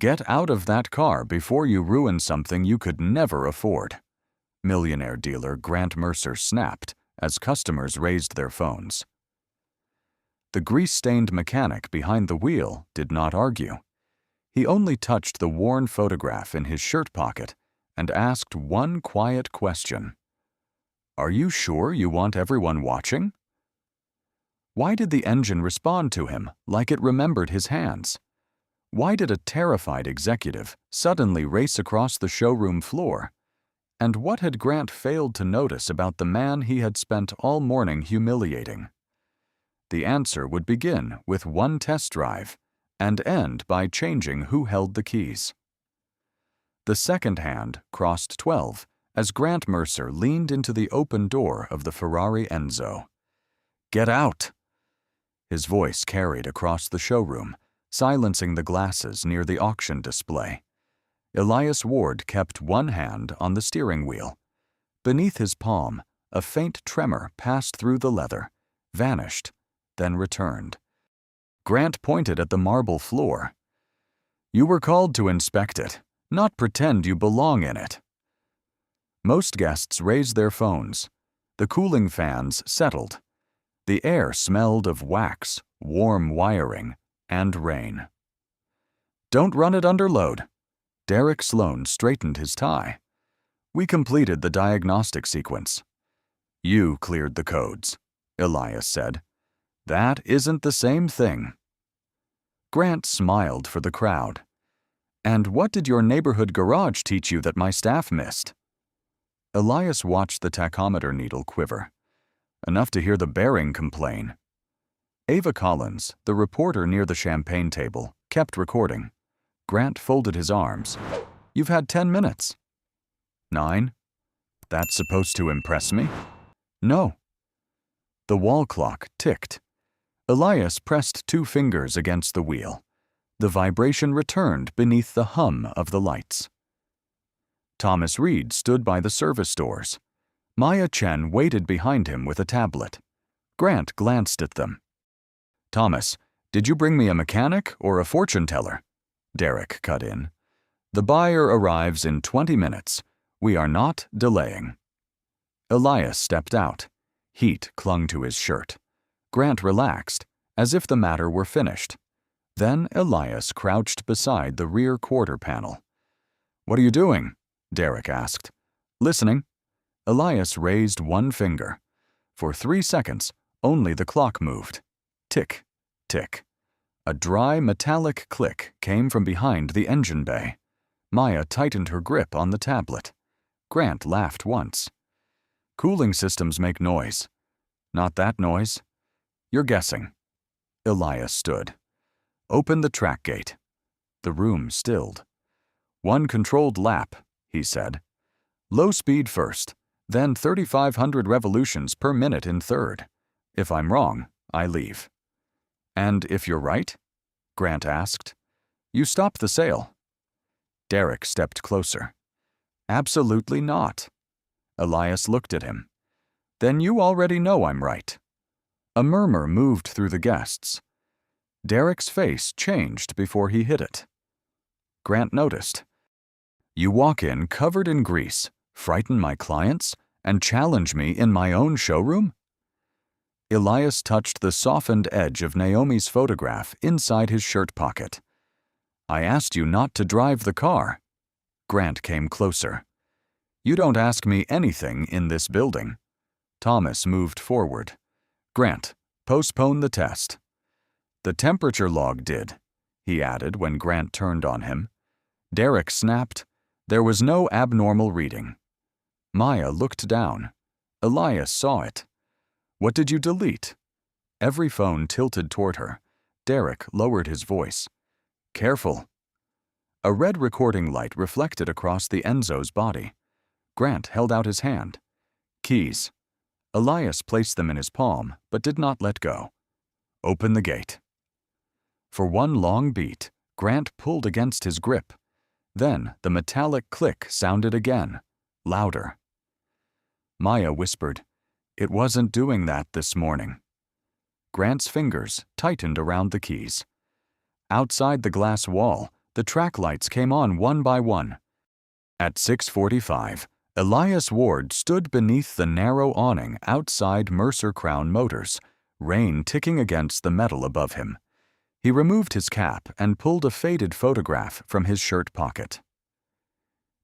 Get out of that car before you ruin something you could never afford, millionaire dealer Grant Mercer snapped as customers raised their phones. The grease-stained mechanic behind the wheel did not argue. He only touched the worn photograph in his shirt pocket and asked one quiet question. "Are you sure you want everyone watching?" Why did the engine respond to him like it remembered his hands? Why did a terrified executive suddenly race across the showroom floor? And what had Grant failed to notice about the man he had spent all morning humiliating? The answer would begin with one test drive and end by changing who held the keys. The second hand crossed 12 as Grant Mercer leaned into the open door of the Ferrari Enzo. "Get out!" His voice carried across the showroom, silencing the glasses near the auction display. Elias Ward kept one hand on the steering wheel. Beneath his palm, a faint tremor passed through the leather, vanished, then returned. Grant pointed at the marble floor. "You were called to inspect it, not pretend you belong in it." Most guests raised their phones. The cooling fans settled. The air smelled of wax, warm wiring, and rain. "Don't run it under load." Derek Sloan straightened his tie. "We completed the diagnostic sequence." "You cleared the codes," Elias said. "That isn't the same thing." Grant smiled for the crowd. "And what did your neighborhood garage teach you that my staff missed?" Elias watched the tachometer needle quiver. Enough to hear the bearing complain. Ava Collins, the reporter near the champagne table, kept recording. Grant folded his arms. "You've had 10 minutes. 9. That's supposed to impress me?" "No." The wall clock ticked. Elias pressed 2 fingers against the wheel. The vibration returned beneath the hum of the lights. Thomas Reed stood by the service doors. Maya Chen waited behind him with a tablet. Grant glanced at them. "Thomas, did you bring me a mechanic or a fortune teller?" Derek cut in. "The buyer arrives in 20 minutes. We are not delaying." Elias stepped out. Heat clung to his shirt. Grant relaxed, as if the matter were finished. Then Elias crouched beside the rear quarter panel. "What are you doing?" Derek asked. "Listening." Elias raised one finger. For 3 seconds, only the clock moved. Tick, tick. A dry, metallic click came from behind the engine bay. Maya tightened her grip on the tablet. Grant laughed once. "Cooling systems make noise." "Not that noise." "You're guessing." Elias stood. "Open the track gate." The room stilled. "One controlled lap," he said. "Low speed first, then 3,500 revolutions per minute in third. If I'm wrong, I leave." "And if you're right?" Grant asked. "You stop the sale." Derek stepped closer. "Absolutely not." Elias looked at him. "Then you already know I'm right." A murmur moved through the guests. Derek's face changed before he hit it. Grant noticed. "You walk in covered in grease, frighten my clients, and challenge me in my own showroom?" Elias touched the softened edge of Naomi's photograph inside his shirt pocket. "I asked you not to drive the car." Grant came closer. "You don't ask me anything in this building." Thomas moved forward. "Grant, postpone the test." "The temperature log did," he added when Grant turned on him. Derek snapped. There was no abnormal reading. Maya looked down. Elias saw it. "What did you delete?" Every phone tilted toward her. Derek lowered his voice. "Careful." A red recording light reflected across the Enzo's body. Grant held out his hand. "Keys." Elias placed them in his palm, but did not let go. "Open the gate." For one long beat, Grant pulled against his grip. Then the metallic click sounded again, louder. Maya whispered, "It wasn't doing that this morning." Grant's fingers tightened around the keys. Outside the glass wall, The track lights came on one by one. At 6:45, Elias Ward stood beneath the narrow awning outside Mercer Crown Motors, rain ticking against the metal above him. He removed his cap and pulled a faded photograph from his shirt pocket.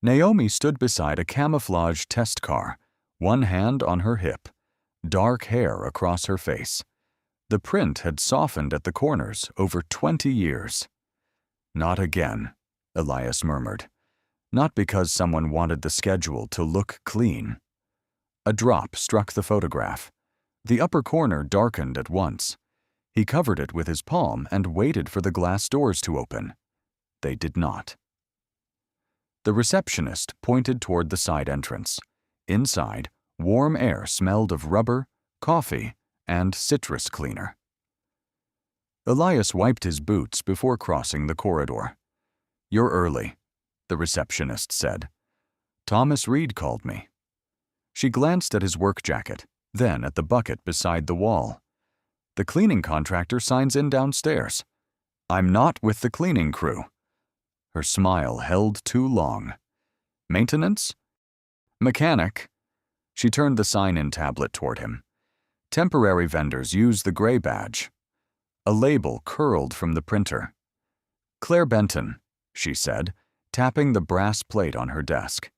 Naomi stood beside a camouflage test car, one hand on her hip, dark hair across her face. The print had softened at the corners over 20 years. "Not again," Elias murmured. Not because someone wanted the schedule to look clean. A drop struck the photograph. The upper corner darkened at once. He covered it with his palm and waited for the glass doors to open. They did not. The receptionist pointed toward the side entrance. Inside, warm air smelled of rubber, coffee, and citrus cleaner. Elias wiped his boots before crossing the corridor. "You're early," the receptionist said. "Thomas Reed called me." She glanced at his work jacket, then at the bucket beside the wall. "The cleaning contractor signs in downstairs. I'm not with the cleaning crew." Her smile held too long. "Maintenance?" "Mechanic." She turned the sign-in tablet toward him. "Temporary vendors use the gray badge." A label curled from the printer. "Claire Benton," she said, tapping the brass plate on her desk.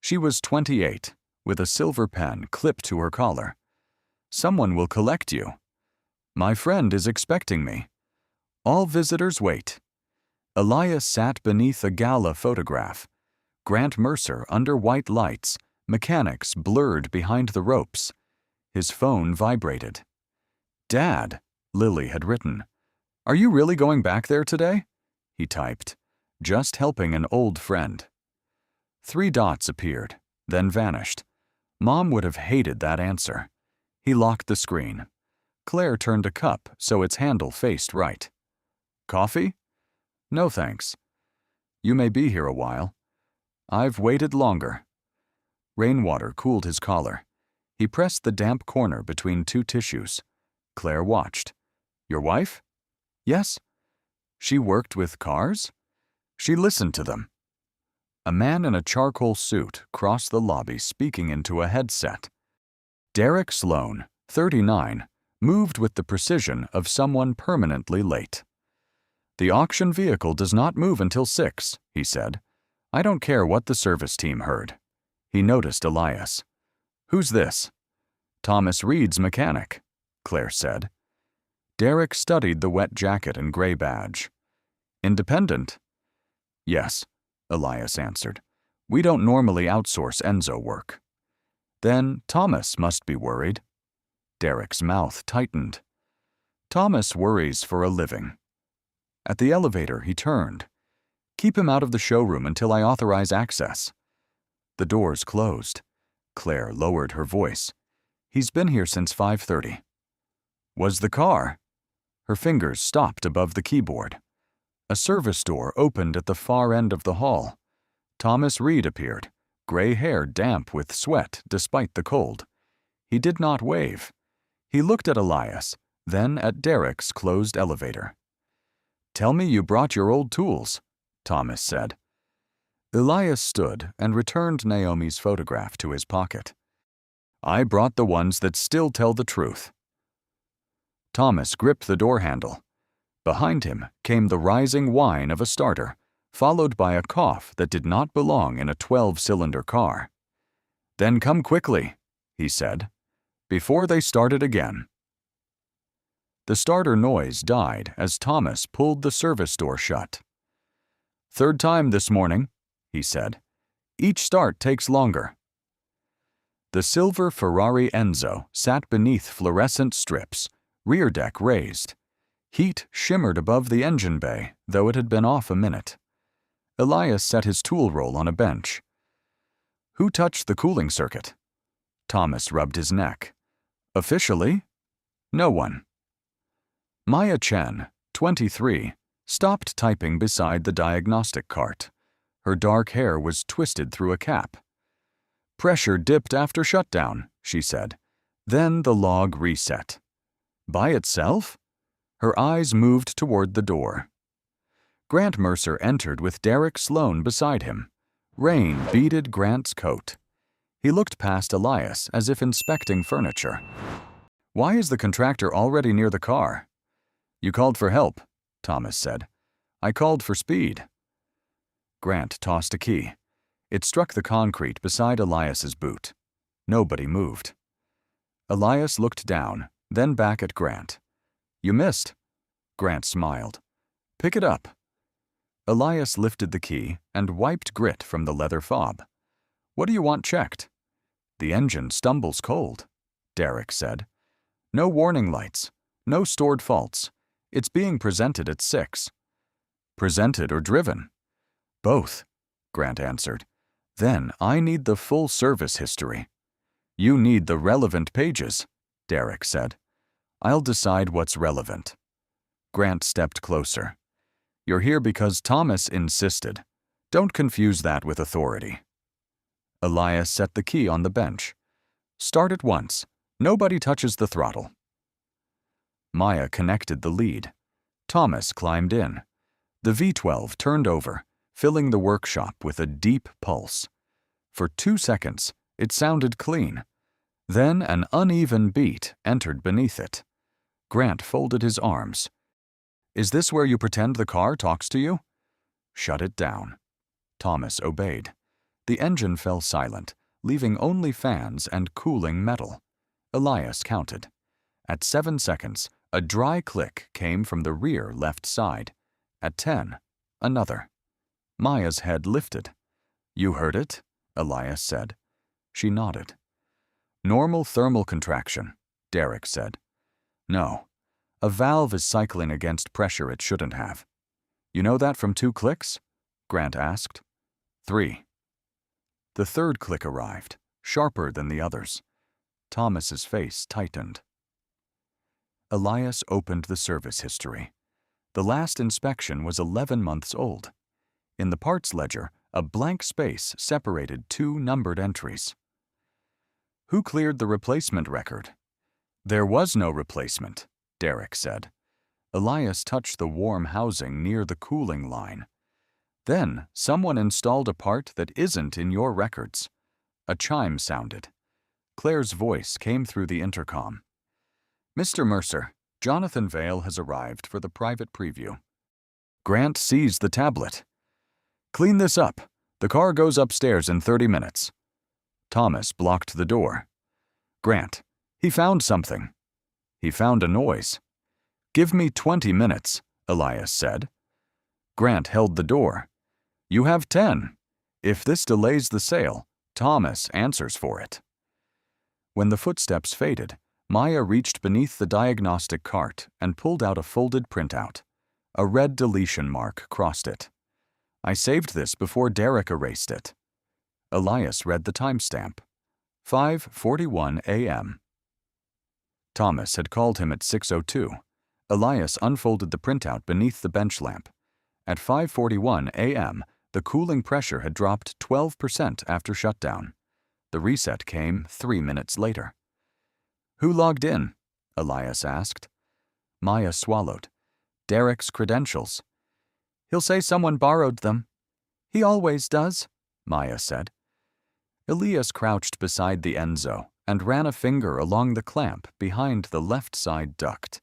She was 28, with a silver pen clipped to her collar. "Someone will collect you." "My friend is expecting me." "All visitors wait." Elias sat beneath a gala photograph. Grant Mercer under white lights, mechanics blurred behind the ropes. His phone vibrated. "Dad," Lily had written. "Are you really going back there today?" He typed. "Just helping an old friend." 3 dots appeared, then vanished. Mom would have hated that answer. He locked the screen. Claire turned a cup so its handle faced right. "Coffee?" "No, thanks." "You may be here a while." "I've waited longer." Rainwater cooled his collar. He pressed the damp corner between 2 tissues. Claire watched. "Your wife?" "Yes." "She worked with cars?" "She listened to them." A man in a charcoal suit crossed the lobby speaking into a headset. Derek Sloan, 39, moved with the precision of someone permanently late. "The auction vehicle does not move until 6, he said. "I don't care what the service team heard." He noticed Elias. "Who's this?" "Thomas Reed's mechanic," Claire said. Derek studied the wet jacket and gray badge. "Independent?" "Yes," Elias answered. "We don't normally outsource Enzo work." "Then Thomas must be worried." Derek's mouth tightened. "Thomas worries for a living." At the elevator, he turned. "Keep him out of the showroom until I authorize access." The doors closed. Claire lowered her voice. "He's been here since 5:30. "Was the car?" Her fingers stopped above the keyboard. A service door opened at the far end of the hall. Thomas Reed appeared, gray hair damp with sweat despite the cold. He did not wave. He looked at Elias, then at Derek's closed elevator. "Tell me you brought your old tools," Thomas said. Elias stood and returned Naomi's photograph to his pocket. "I brought the ones that still tell the truth." Thomas gripped the door handle. Behind him came the rising whine of a starter, followed by a cough that did not belong in a 12-cylinder car. "Then come quickly," he said, "before they start it again." The starter noise died as Thomas pulled the service door shut. "Third time this morning," he said. "Each start takes longer." The silver Ferrari Enzo sat beneath fluorescent strips, rear deck raised. Heat shimmered above the engine bay, though it had been off a minute. Elias set his tool roll on a bench. "Who touched the cooling circuit?" Thomas rubbed his neck. "Officially? No one." Maya Chen, 23, stopped typing beside the diagnostic cart. Her dark hair was twisted through a cap. "Pressure dipped after shutdown," she said. Then the log reset. "By itself?" Her eyes moved toward the door. Grant Mercer entered with Derek Sloan beside him. Rain beaded Grant's coat. He looked past Elias as if inspecting furniture. "Why is the contractor already near the car?" "You called for help," Thomas said. "I called for speed." Grant tossed a key. It struck the concrete beside Elias's boot. Nobody moved. Elias looked down, then back at Grant. "You missed." Grant smiled. "Pick it up." Elias lifted the key and wiped grit from the leather fob. "What do you want checked?" "The engine stumbles cold," Derek said. "No warning lights, no stored faults. It's being presented at 6. "Presented or driven?" "Both," Grant answered. "Then I need the full service history." "You need the relevant pages," Derek said. "I'll decide what's relevant." Grant stepped closer. "You're here because Thomas insisted. Don't confuse that with authority." Elias set the key on the bench. "Start at once. Nobody touches the throttle." Maya connected the lead. Thomas climbed in. The V12 turned over, filling the workshop with a deep pulse. For 2 seconds, it sounded clean. Then an uneven beat entered beneath it. Grant folded his arms. "Is this where you pretend the car talks to you?" "Shut it down." Thomas obeyed. The engine fell silent, leaving only fans and cooling metal. Elias counted. At 7 seconds, a dry click came from the rear left side. At 10, another. Maya's head lifted. "You heard it?" Elias said. She nodded. "Normal thermal contraction," Derek said. "No. A valve is cycling against pressure it shouldn't have." "You know that from 2 clicks?" Grant asked. 3. The third click arrived, sharper than the others. Thomas's face tightened. Elias opened the service history. The last inspection was 11 months old. In the parts ledger, a blank space separated 2 numbered entries. "Who cleared the replacement record?" "There was no replacement," Derek said. Elias touched the warm housing near the cooling line. "Then someone installed a part that isn't in your records." A chime sounded. Claire's voice came through the intercom. "Mr. Mercer, Jonathan Vale has arrived for the private preview." Grant seized the tablet. "Clean this up. The car goes upstairs in 30 minutes. Thomas blocked the door. "Grant, he found something." "He found a noise." "Give me 20 minutes, Elias said. Grant held the door. "You have 10. If this delays the sale, Thomas answers for it." When the footsteps faded, Maya reached beneath the diagnostic cart and pulled out a folded printout. A red deletion mark crossed it. "I saved this before Derek erased it." Elias read the timestamp. 5:41 a.m. Thomas had called him at 6:02. Elias unfolded the printout beneath the bench lamp. At 5:41 a.m., the cooling pressure had dropped 12% after shutdown. The reset came 3 minutes later. "Who logged in?" Elias asked. Maya swallowed. "Derek's credentials." "He'll say someone borrowed them." "He always does," Maya said. Elias crouched beside the Enzo and ran a finger along the clamp behind the left side duct.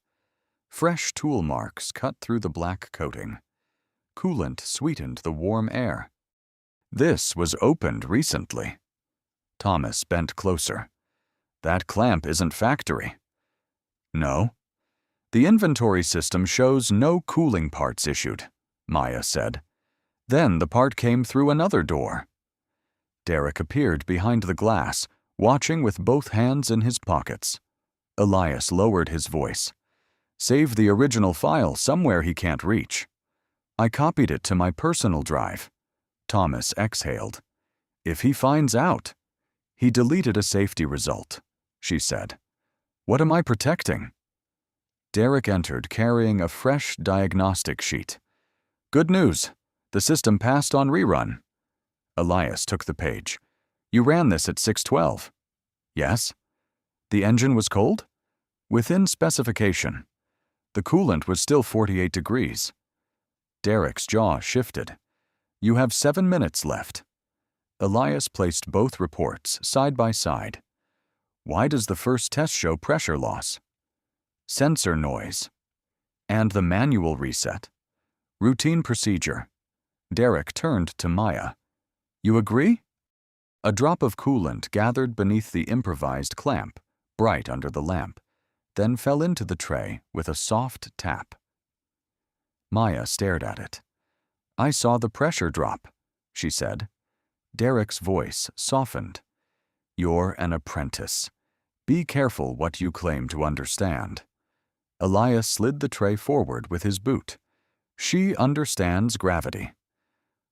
Fresh tool marks cut through the black coating. Coolant sweetened the warm air. This was opened recently. Thomas bent closer. "That clamp isn't factory." "No." "The inventory system shows no cooling parts issued," Maya said. Then the part came through another door. Derek appeared behind the glass, watching with both hands in his pockets. Elias lowered his voice. "Save the original file somewhere he can't reach." "I copied it to my personal drive." Thomas exhaled. "If he finds out." "He deleted a safety result," she said. "What am I protecting?" Derek entered carrying a fresh diagnostic sheet. "Good news. The system passed on rerun." Elias took the page. "You ran this at 6:12. "Yes." "The engine was cold?" "Within specification. The coolant was still 48 degrees. Derek's jaw shifted. You have 7 minutes left. Elias placed both reports side by side. Why does the first test show pressure loss? Sensor noise. And the manual reset. Routine procedure. Derek turned to Maya. You agree? A drop of coolant gathered beneath the improvised clamp, bright under the lamp, then fell into the tray with a soft tap. Maya stared at it. I saw the pressure drop, she said. Derek's voice softened. You're an apprentice. Be careful what you claim to understand. Elias slid the tray forward with his boot. She understands gravity.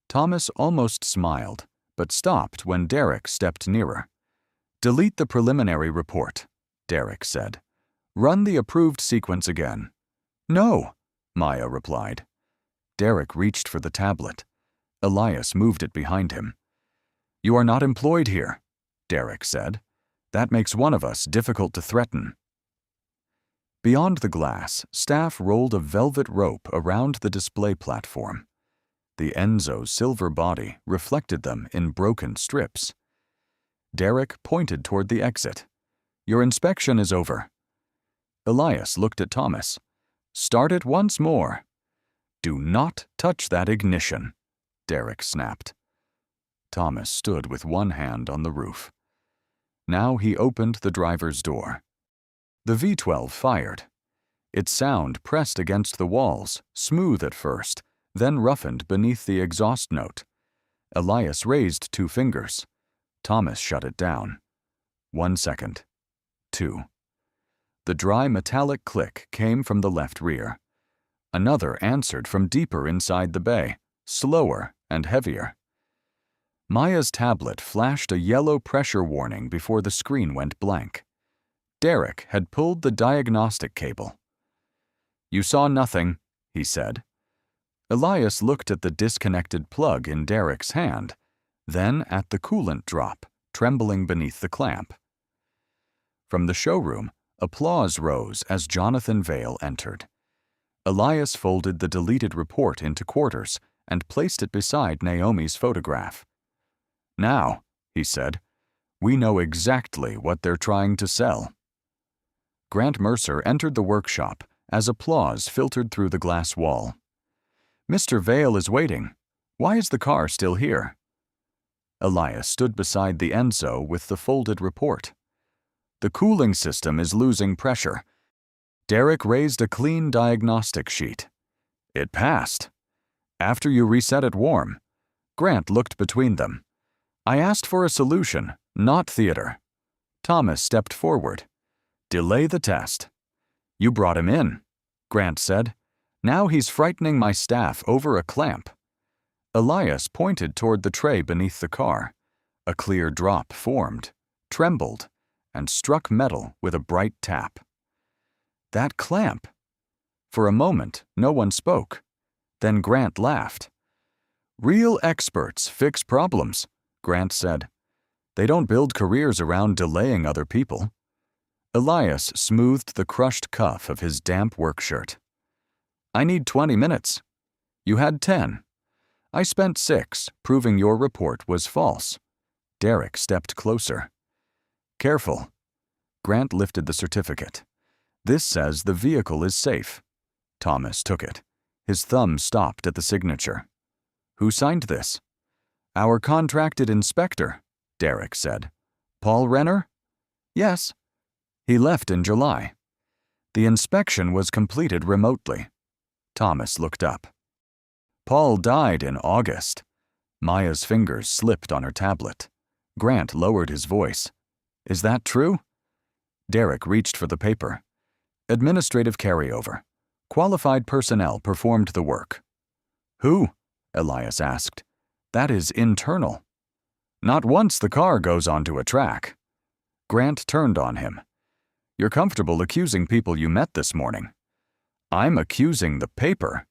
Thomas almost smiled, but stopped when Derek stepped nearer. Delete the preliminary report, Derek said. Run the approved sequence again. No, Maya replied. Derek reached for the tablet. Elias moved it behind him. You are not employed here, Derek said. That makes one of us difficult to threaten. Beyond the glass, staff rolled a velvet rope around the display platform. The Enzo's silver body reflected them in broken strips. Derek pointed toward the exit. Your inspection is over. Elias looked at Thomas. Start it once more. Do not touch that ignition, Derek snapped. Thomas stood with one hand on the roof. Now he opened the driver's door. The V-12 fired. Its sound pressed against the walls, smooth at first, then roughened beneath the exhaust note. Elias raised 2 fingers. Thomas shut it down. 1 second. 2. The dry metallic click came from the left rear. Another answered from deeper inside the bay, slower and heavier. Maya's tablet flashed a yellow pressure warning before the screen went blank. Derek had pulled the diagnostic cable. You saw nothing, he said. Elias looked at the disconnected plug in Derek's hand, then at the coolant drop, trembling beneath the clamp. From the showroom, applause rose as Jonathan Vale entered. Elias folded the deleted report into quarters and placed it beside Naomi's photograph. Now, he said, we know exactly what they're trying to sell. Grant Mercer entered the workshop as applause filtered through the glass wall. Mr. Vale is waiting. Why is the car still here? Elias stood beside the Enzo with the folded report. The cooling system is losing pressure. Derek raised a clean diagnostic sheet. It passed. After you reset it warm. Grant looked between them. I asked for a solution, not theater. Thomas stepped forward. Delay the test. You brought him in, Grant said. Now he's frightening my staff over a clamp. Elias pointed toward the tray beneath the car. A clear drop formed, trembled, and struck metal with a bright tap. That clamp. For a moment, no one spoke. Then Grant laughed. Real experts fix problems, Grant said. They don't build careers around delaying other people. Elias smoothed the crushed cuff of his damp work shirt. I need 20 minutes. You had 10. I spent 6, proving your report was false. Derek stepped closer. Careful. Grant lifted the certificate. This says the vehicle is safe. Thomas took it. His thumb stopped at the signature. Who signed this? Our contracted inspector, Derek said. Paul Renner? Yes. He left in July. The inspection was completed remotely. Thomas looked up. Paul died in August. Maya's fingers slipped on her tablet. Grant lowered his voice. Is that true? Derek reached for the paper. Administrative carryover. Qualified personnel performed the work. Who? Elias asked. That is internal. Not once the car goes onto a track. Grant turned on him. You're comfortable accusing people you met this morning. I'm accusing the paper.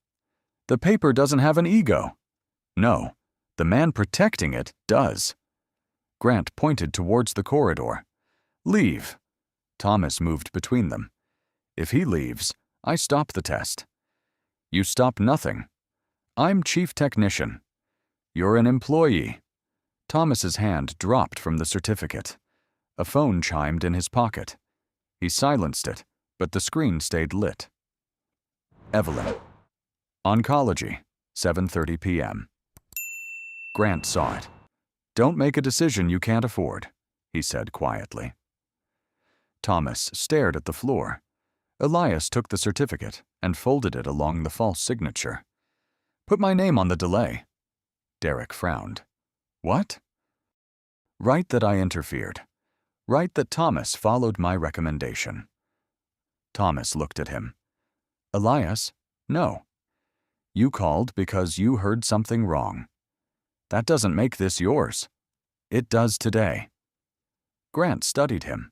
The paper doesn't have an ego. No, the man protecting it does. Grant pointed towards the corridor. Leave. Thomas moved between them. If he leaves, I stop the test. You stop nothing. I'm chief technician. You're an employee. Thomas's hand dropped from the certificate. A phone chimed in his pocket. He silenced it, but the screen stayed lit. Evelyn. Oncology, 7:30 p.m. Grant saw it. Don't make a decision you can't afford, he said quietly. Thomas stared at the floor. Elias took the certificate and folded it along the false signature. Put my name on the delay. Derek frowned. What? Write that I interfered. Write that Thomas followed my recommendation. Thomas looked at him. Elias, no. You called because you heard something wrong. That doesn't make this yours. It does today. Grant studied him.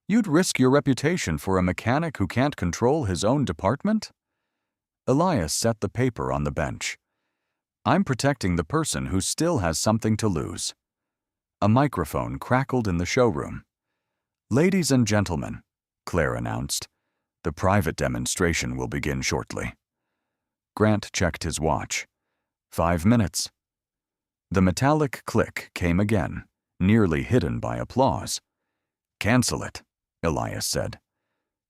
You'd risk your reputation for a mechanic who can't control his own department? Elias set the paper on the bench. I'm protecting the person who still has something to lose. A microphone crackled in the showroom. Ladies and gentlemen, Claire announced, the private demonstration will begin shortly. Grant checked his watch. 5 minutes. The metallic click came again, nearly hidden by applause. Cancel it, Elias said.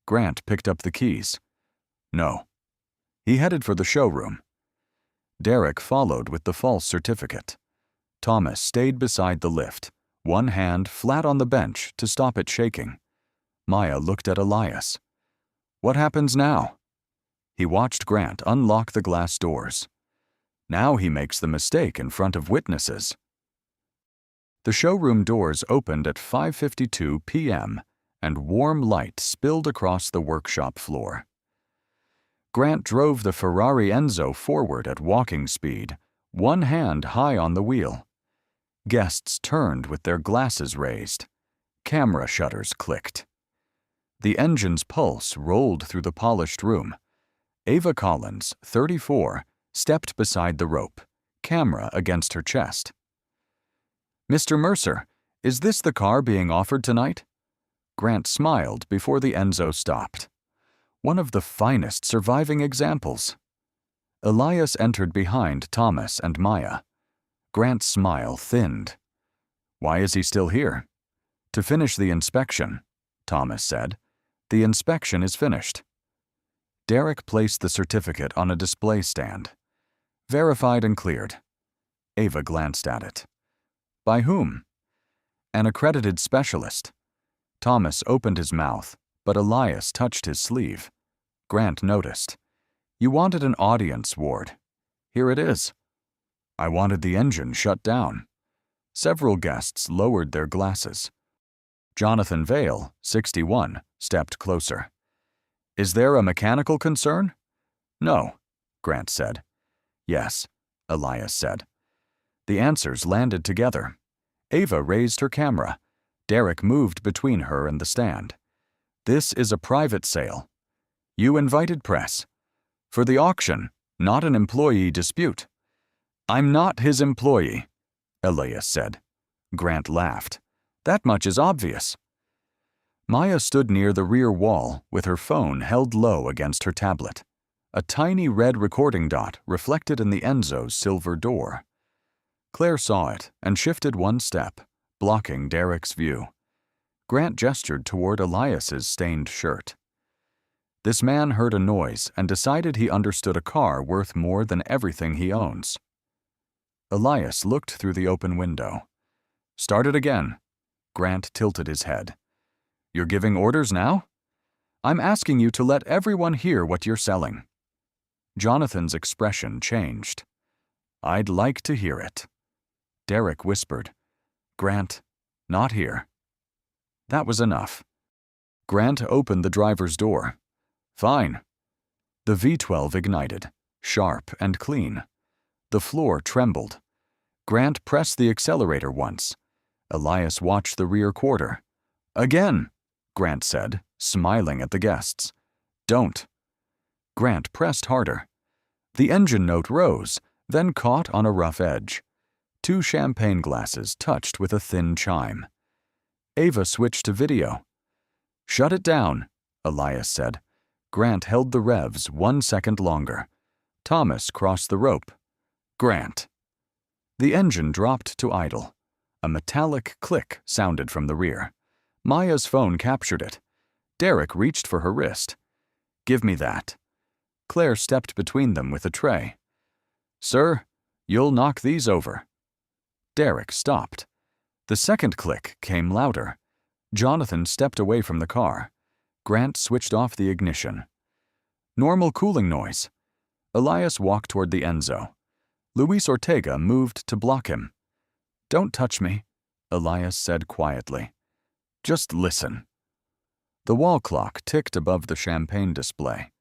Grant picked up the keys. No. He headed for the showroom. Derek followed with the false certificate. Thomas stayed beside the lift, one hand flat on the bench to stop it shaking. Maya looked at Elias. What happens now? He watched Grant unlock the glass doors. Now he makes the mistake in front of witnesses. The showroom doors opened at 5:52 p.m., and warm light spilled across the workshop floor. Grant drove the Ferrari Enzo forward at walking speed, one hand high on the wheel. Guests turned with their glasses raised. Camera shutters clicked. The engine's pulse rolled through the polished room. Ava Collins, 34, stepped beside the rope, camera against her chest. Mr. Mercer, is this the car being offered tonight? Grant smiled before the Enzo stopped. One of the finest surviving examples. Elias entered behind Thomas and Maya. Grant's smile thinned. Why is he still here? To finish the inspection, Thomas said. The inspection is finished. Derek placed the certificate on a display stand. Verified and cleared. Ava glanced at it. By whom? An accredited specialist. Thomas opened his mouth, but Elias touched his sleeve. Grant noticed. You wanted an audience, Ward. Here it is. I wanted the engine shut down. Several guests lowered their glasses. Jonathan Vale, 61, stepped closer. Is there a mechanical concern? No, Grant said. Yes, Elias said. The answers landed together. Ava raised her camera. Derek moved between her and the stand. This is a private sale. You invited press. For the auction, not an employee dispute. I'm not his employee, Elias said. Grant laughed. That much is obvious. Maya stood near the rear wall with her phone held low against her tablet. A tiny red recording dot reflected in the Enzo's silver door. Claire saw it and shifted one step, blocking Derek's view. Grant gestured toward Elias's stained shirt. This man heard a noise and decided he understood a car worth more than everything he owns. Elias looked through the open window. Start it again. Grant tilted his head. You're giving orders now? I'm asking you to let everyone hear what you're selling. Jonathan's expression changed. I'd like to hear it. Derek whispered. Grant, not here. That was enough. Grant opened the driver's door. Fine. The V12 ignited, sharp and clean. The floor trembled. Grant pressed the accelerator once. Elias watched the rear quarter. Again, Grant said, smiling at the guests. Don't. Grant pressed harder. The engine note rose, then caught on a rough edge. 2 champagne glasses touched with a thin chime. Ava switched to video. Shut it down, Elias said. Grant held the revs 1 second longer. Thomas crossed the rope. Grant. The engine dropped to idle. A metallic click sounded from the rear. Maya's phone captured it. Derek reached for her wrist. "Give me that." Claire stepped between them with a tray. "Sir, you'll knock these over." Derek stopped. The second click came louder. Jonathan stepped away from the car. Grant switched off the ignition. Normal cooling noise. Elias walked toward the Enzo. Luis Ortega moved to block him. "Don't touch me," Elias said quietly. "Just listen." The wall clock ticked above the champagne display.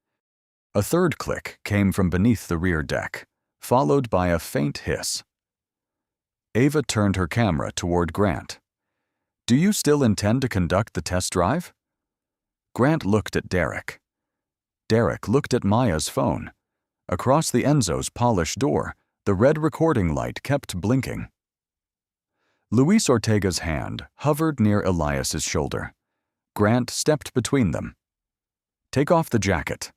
A third click came from beneath the rear deck, followed by a faint hiss. Ava turned her camera toward Grant. "Do you still intend to conduct the test drive?" Grant looked at Derek. Derek looked at Maya's phone. Across the Enzo's polished door, the red recording light kept blinking. Luis Ortega's hand hovered near Elias's shoulder. Grant stepped between them. "Take off the jacket."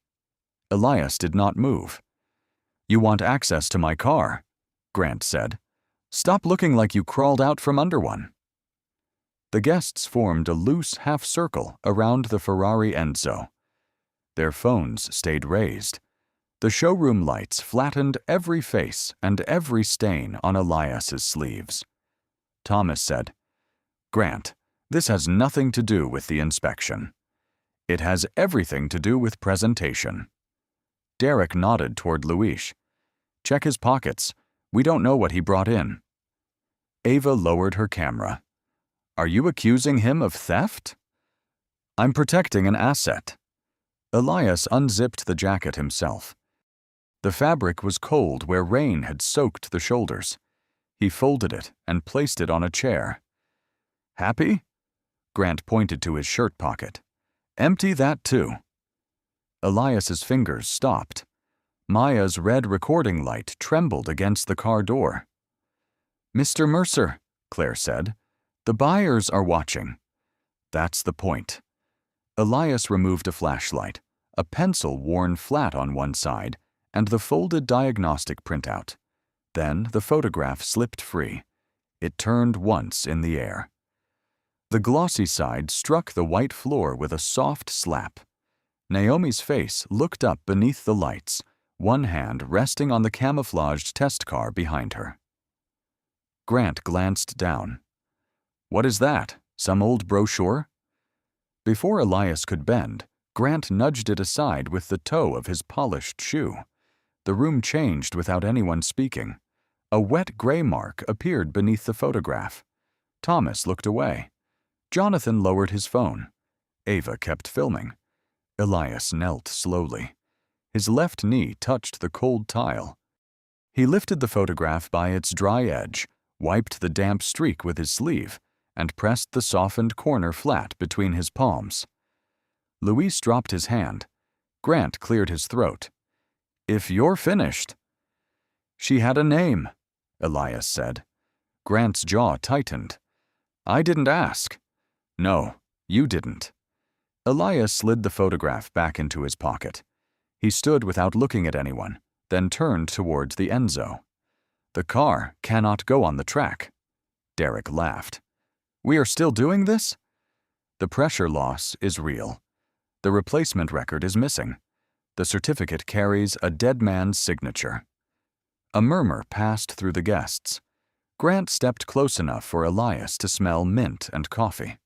Elias did not move. "You want access to my car," Grant said. "Stop looking like you crawled out from under one." The guests formed a loose half-circle around the Ferrari Enzo. Their phones stayed raised. The showroom lights flattened every face and every stain on Elias's sleeves. Thomas said, "Grant, this has nothing to do with the inspection. It has everything to do with presentation." Derek nodded toward Luis. "Check his pockets. We don't know what he brought in." Ava lowered her camera. "Are you accusing him of theft?" "I'm protecting an asset." Elias unzipped the jacket himself. The fabric was cold where rain had soaked the shoulders. He folded it and placed it on a chair. "Happy?" Grant pointed to his shirt pocket. "Empty that too." Elias's fingers stopped. Maya's red recording light trembled against the car door. "Mr. Mercer," Claire said, "the buyers are watching." "That's the point." Elias removed a flashlight, a pencil worn flat on one side, and the folded diagnostic printout. Then the photograph slipped free. It turned once in the air. The glossy side struck the white floor with a soft slap. Naomi's face looked up beneath the lights, one hand resting on the camouflaged test car behind her. Grant glanced down. "What is that? Some old brochure?" Before Elias could bend, Grant nudged it aside with the toe of his polished shoe. The room changed without anyone speaking. A wet gray mark appeared beneath the photograph. Thomas looked away. Jonathan lowered his phone. Ava kept filming. Elias knelt slowly. His left knee touched the cold tile. He lifted the photograph by its dry edge, wiped the damp streak with his sleeve, and pressed the softened corner flat between his palms. Luis dropped his hand. Grant cleared his throat. "If you're finished." "She had a name," Elias said. Grant's jaw tightened. "I didn't ask." "No, you didn't." Elias slid the photograph back into his pocket. He stood without looking at anyone, then turned towards the Enzo. "The car cannot go on the track." Derek laughed. "We are still doing this?" "The pressure loss is real. The replacement record is missing. The certificate carries a dead man's signature." A murmur passed through the guests. Grant stepped close enough for Elias to smell mint and coffee.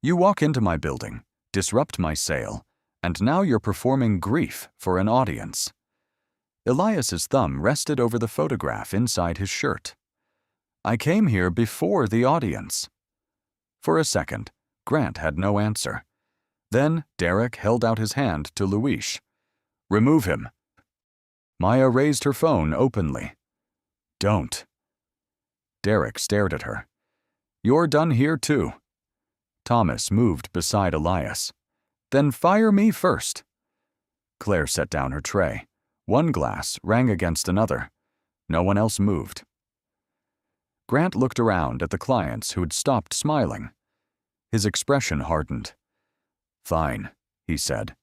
"You walk into my building, disrupt my sale, and now you're performing grief for an audience." Elias's thumb rested over the photograph inside his shirt. "I came here before the audience." For a second, Grant had no answer. Then Derek held out his hand to Luis. "Remove him." Maya raised her phone openly. "Don't." Derek stared at her. "You're done here too." Thomas moved beside Elias. "Then fire me first." Claire set down her tray. One glass rang against another. No one else moved. Grant looked around at the clients who had stopped smiling. His expression hardened. "Fine," he said.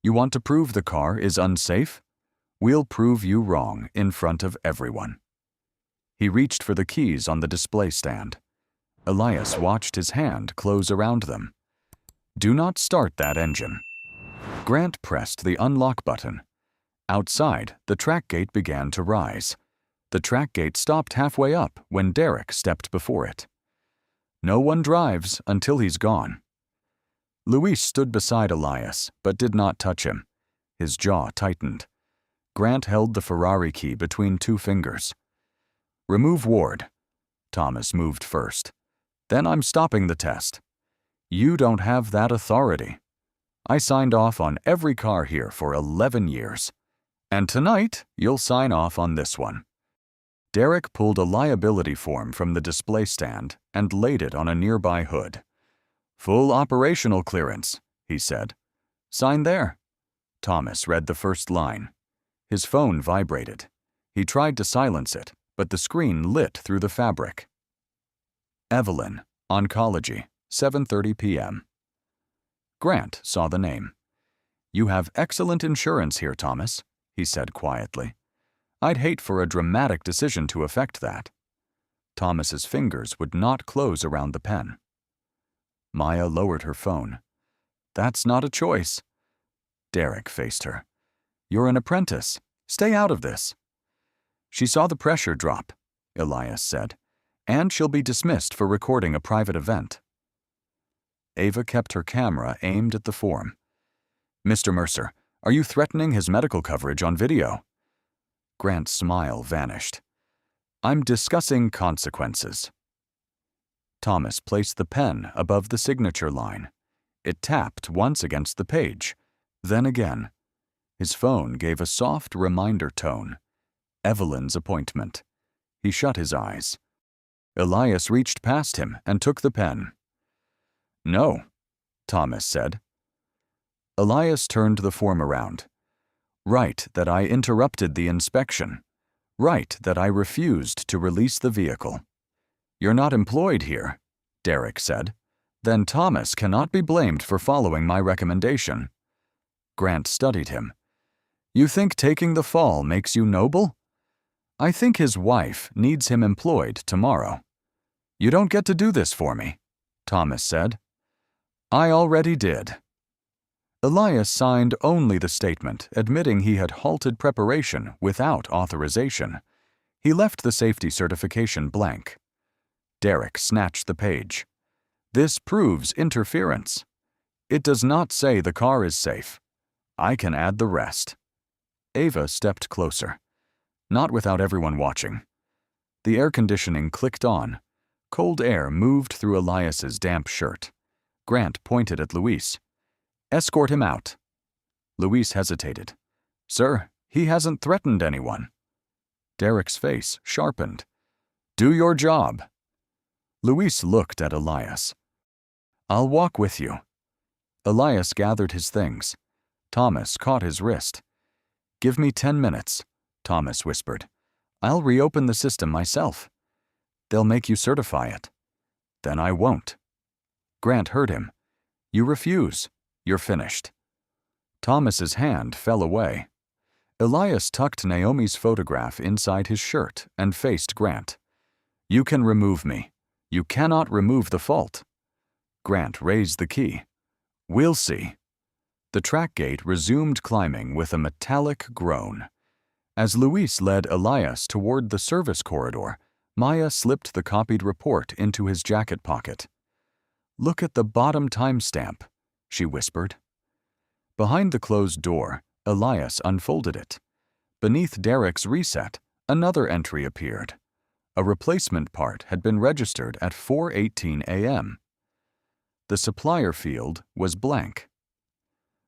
"You want to prove the car is unsafe? We'll prove you wrong in front of everyone." He reached for the keys on the display stand. Elias watched his hand close around them. "Do not start that engine." Grant pressed the unlock button. Outside, the track gate began to rise. The track gate stopped halfway up when Derek stepped before it. "No one drives until he's gone." Luis stood beside Elias, but did not touch him. His jaw tightened. Grant held the Ferrari key between two fingers. "Remove Ward." Thomas moved first. "Then I'm stopping the test." "You don't have that authority. I signed off on every car here for 11 years. And tonight, you'll sign off on this one." Derek pulled a liability form from the display stand and laid it on a nearby hood. "Full operational clearance," he said. "Sign there." Thomas read the first line. His phone vibrated. He tried to silence it, but the screen lit through the fabric. Evelyn, Oncology, 7:30 p.m. Grant saw the name. "You have excellent insurance here, Thomas," he said quietly. "I'd hate for a dramatic decision to affect that." Thomas's fingers would not close around the pen. Maya lowered her phone. "That's not a choice." Derek faced her. "You're an apprentice. Stay out of this." "She saw the pressure drop," Elias said, "and she'll be dismissed for recording a private event." Ava kept her camera aimed at the form. "Mr. Mercer, are you threatening his medical coverage on video?" Grant's smile vanished. "I'm discussing consequences." Thomas placed the pen above the signature line. It tapped once against the page, then again. His phone gave a soft reminder tone. Evelyn's appointment. He shut his eyes. Elias reached past him and took the pen. "No," Thomas said. Elias turned the form around. "Write that I interrupted the inspection. Write that I refused to release the vehicle." "You're not employed here," Derek said. "Then Thomas cannot be blamed for following my recommendation." Grant studied him. "You think taking the fall makes you noble?" "I think his wife needs him employed tomorrow." "You don't get to do this for me," Thomas said. "I already did." Elias signed only the statement admitting he had halted preparation without authorization. He left the safety certification blank. Derek snatched the page. "This proves interference. It does not say the car is safe. I can add the rest." Ava stepped closer. Not without everyone watching. The air conditioning clicked on. Cold air moved through Elias's damp shirt. Grant pointed at Luis. "Escort him out." Luis hesitated. "Sir, he hasn't threatened anyone." Derek's face sharpened. "Do your job." Luis looked at Elias. "I'll walk with you." Elias gathered his things. Thomas caught his wrist. "Give me 10 minutes," Thomas whispered. "I'll reopen the system myself." "They'll make you certify it." "Then I won't." Grant heard him. "You refuse. You're finished." Thomas's hand fell away. Elias tucked Naomi's photograph inside his shirt and faced Grant. "You can remove me. You cannot remove the fault." Grant raised the key. "We'll see." The track gate resumed climbing with a metallic groan. As Luis led Elias toward the service corridor, Maya slipped the copied report into his jacket pocket. "Look at the bottom timestamp," she whispered. Behind the closed door, Elias unfolded it. Beneath Derek's reset, another entry appeared. A replacement part had been registered at 4:18 a.m. The supplier field was blank.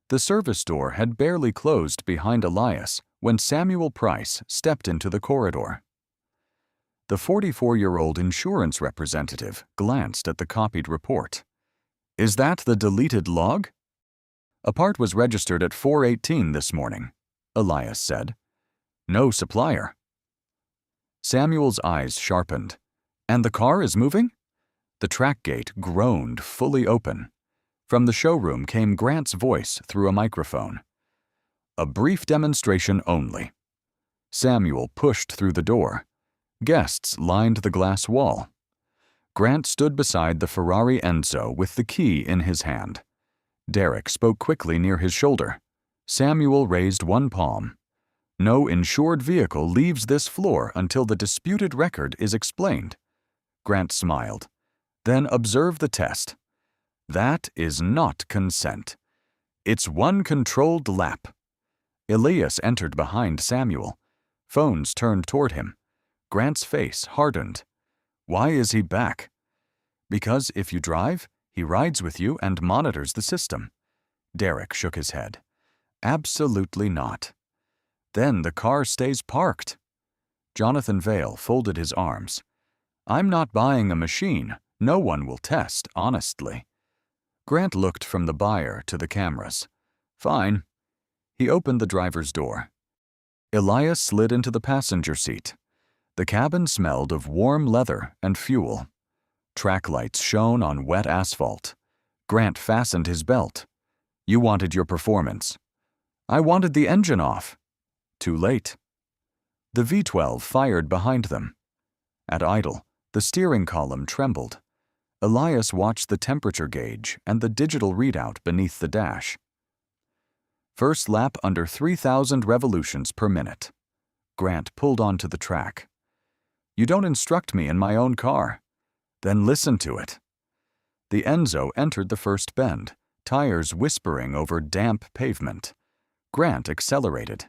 The service door had barely closed behind Elias when Samuel Price stepped into the corridor. The 44-year-old insurance representative glanced at the copied report. "Is that the deleted log?" "A part was registered at 4:18 this morning," Elias said. "No supplier." Samuel's eyes sharpened. "And the car is moving?" The track gate groaned fully open. From the showroom came Grant's voice through a microphone. "A brief demonstration only. Samuel pushed through the door. Guests lined the glass wall. Grant stood beside the Ferrari Enzo with the key in his hand. Derek spoke quickly near his shoulder. Samuel raised one palm. No insured vehicle leaves this floor until the disputed record is explained. Grant smiled. Then observe the test. That is not consent. It's one controlled lap. Elias entered behind Samuel. Phones turned toward him. Grant's face hardened. Why is he back? Because if you drive, he rides with you and monitors the system. Derek shook his head. Absolutely not. Then the car stays parked. Jonathan Vale folded his arms. I'm not buying a machine. No one will test, honestly. Grant looked from the buyer to the cameras. Fine. He opened the driver's door. Elias slid into the passenger seat. The cabin smelled of warm leather and fuel. Track lights shone on wet asphalt. Grant fastened his belt. You wanted your performance. I wanted the engine off. Too late. The V12 fired behind them. At idle, the steering column trembled. Elias watched the temperature gauge and the digital readout beneath the dash. First lap under 3,000 revolutions per minute. Grant pulled onto the track. You don't instruct me in my own car. Then listen to it. The Enzo entered the first bend, tires whispering over damp pavement. Grant accelerated.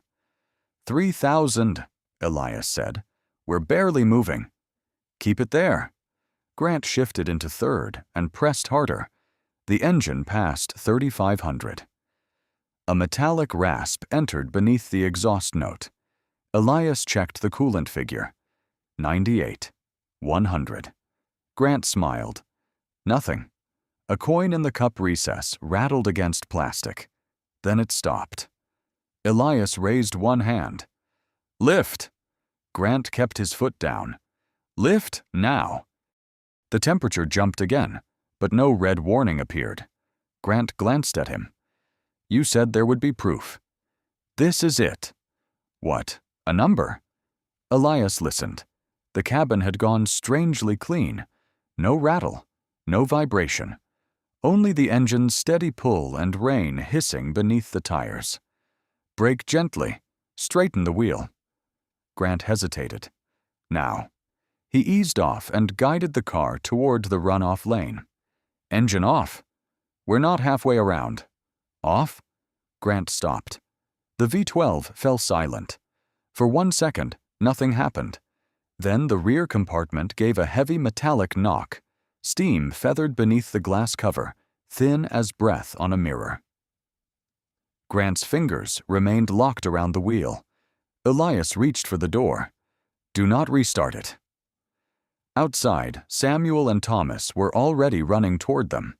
3,000, Elias said. We're barely moving. Keep it there. Grant shifted into third and pressed harder. The engine passed 3,500. A metallic rasp entered beneath the exhaust note. Elias checked the coolant figure. 98. 100. Grant smiled. Nothing. A coin in the cup recess rattled against plastic. Then it stopped. Elias raised one hand. Lift. Grant kept his foot down. Lift now. The temperature jumped again, but no red warning appeared. Grant glanced at him. You said there would be proof. This is it. What? A number? Elias listened. The cabin had gone strangely clean. No rattle, no vibration. Only the engine's steady pull and rain hissing beneath the tires. Brake gently. Straighten the wheel. Grant hesitated. Now. He eased off and guided the car toward the runoff lane. Engine off. We're not halfway around. Off? Grant stopped. The V12 fell silent. For 1 second, nothing happened. Then the rear compartment gave a heavy metallic knock. Steam feathered beneath the glass cover, thin as breath on a mirror. Grant's fingers remained locked around the wheel. Elias reached for the door. Do not restart it. Outside, Samuel and Thomas were already running toward them.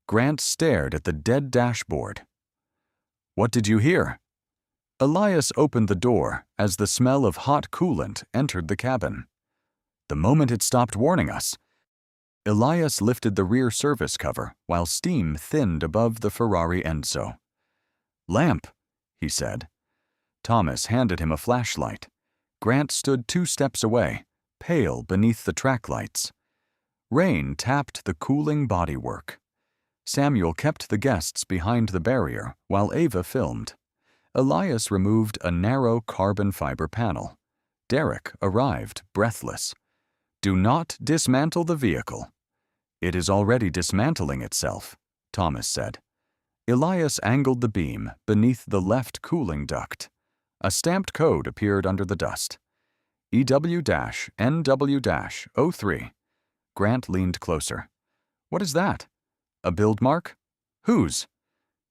Grant stared at the dead dashboard. What did you hear? Elias opened the door as the smell of hot coolant entered the cabin. The moment it stopped warning us. Elias lifted the rear service cover while steam thinned above the Ferrari Enzo. Lamp, he said. Thomas handed him a flashlight. Grant stood 2 steps away, pale beneath the track lights. Rain tapped the cooling bodywork. Samuel kept the guests behind the barrier while Ava filmed. Elias removed a narrow carbon fiber panel. Derek arrived, breathless. Do not dismantle the vehicle. It is already dismantling itself, Thomas said. Elias angled the beam beneath the left cooling duct. A stamped code appeared under the dust. EW-NW-03. Grant leaned closer. What is that? A build mark? Whose?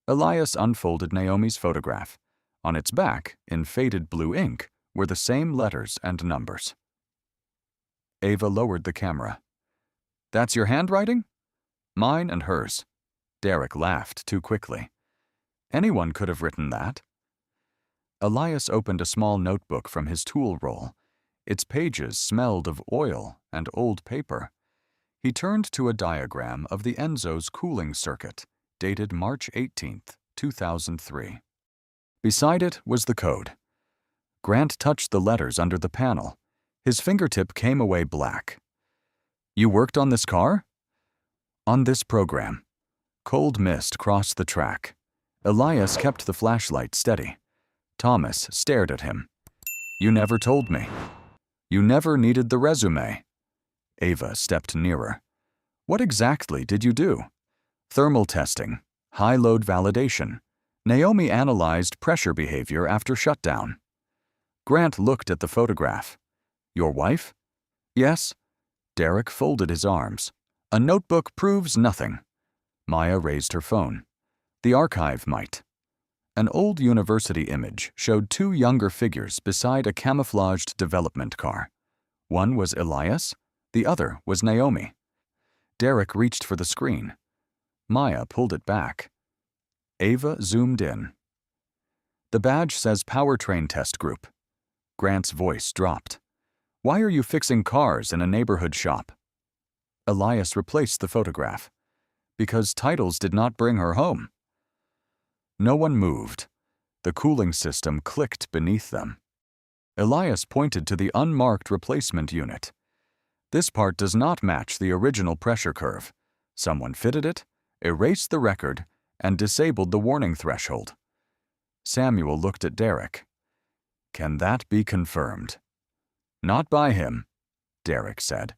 Elias unfolded Naomi's photograph. On its back, in faded blue ink, were the same letters and numbers. Ava lowered the camera. That's your handwriting? Mine and hers. Derek laughed too quickly. Anyone could have written that. Elias opened a small notebook from his tool roll. Its pages smelled of oil and old paper. He turned to a diagram of the Enzo's cooling circuit, dated March 18, 2003. Beside it was the code. Grant touched the letters under the panel. His fingertip came away black. You worked on this car? On this program. Cold mist crossed the track. Elias kept the flashlight steady. Thomas stared at him. You never told me. You never needed the resume. Ava stepped nearer. What exactly did you do? Thermal testing, high-load validation. Naomi analyzed pressure behavior after shutdown. Grant looked at the photograph. Your wife? Yes. Derek folded his arms. A notebook proves nothing. Maya raised her phone. The archive might. An old university image showed two younger figures beside a camouflaged development car. One was Elias, the other was Naomi. Derek reached for the screen. Maya pulled it back. Ava zoomed in. The badge says Powertrain Test Group. Grant's voice dropped. Why are you fixing cars in a neighborhood shop? Elias replaced the photograph. Because titles did not bring her home. No one moved. The cooling system clicked beneath them. Elias pointed to the unmarked replacement unit. This part does not match the original pressure curve. Someone fitted it, erased the record, and disabled the warning threshold. Samuel looked at Derek. Can that be confirmed? Not by him, Derek said.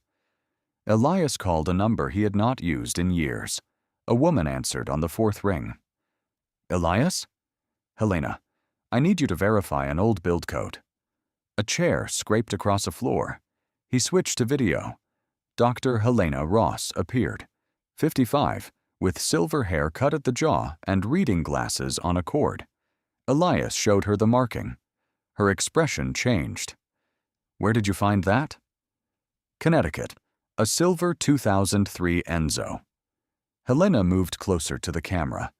Elias called a number he had not used in years. A woman answered on the fourth ring. Elias? Helena, I need you to verify an old build code. A chair scraped across a floor. He switched to video. Dr. Helena Ross appeared, 55, with silver hair cut at the jaw and reading glasses on a cord. Elias showed her the marking. Her expression changed. Where did you find that? Connecticut, a silver 2003 Enzo. Helena moved closer to the camera.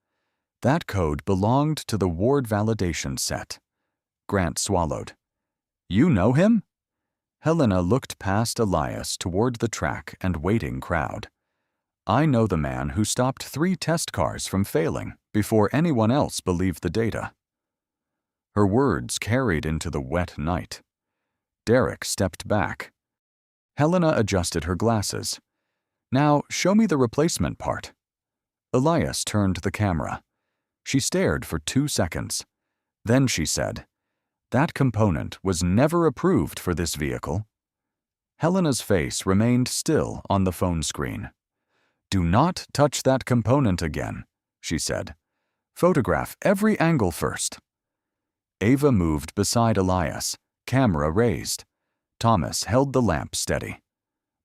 That code belonged to the Ward validation set. Grant swallowed. You know him? Helena looked past Elias toward the track and waiting crowd. I know the man who stopped 3 test cars from failing before anyone else believed the data. Her words carried into the wet night. Derek stepped back. Helena adjusted her glasses. Now, show me the replacement part. Elias turned the camera. She stared for 2 seconds. Then she said, that component was never approved for this vehicle. Helena's face remained still on the phone screen. Do not touch that component again, she said. Photograph every angle first. Ava moved beside Elias, camera raised. Thomas held the lamp steady.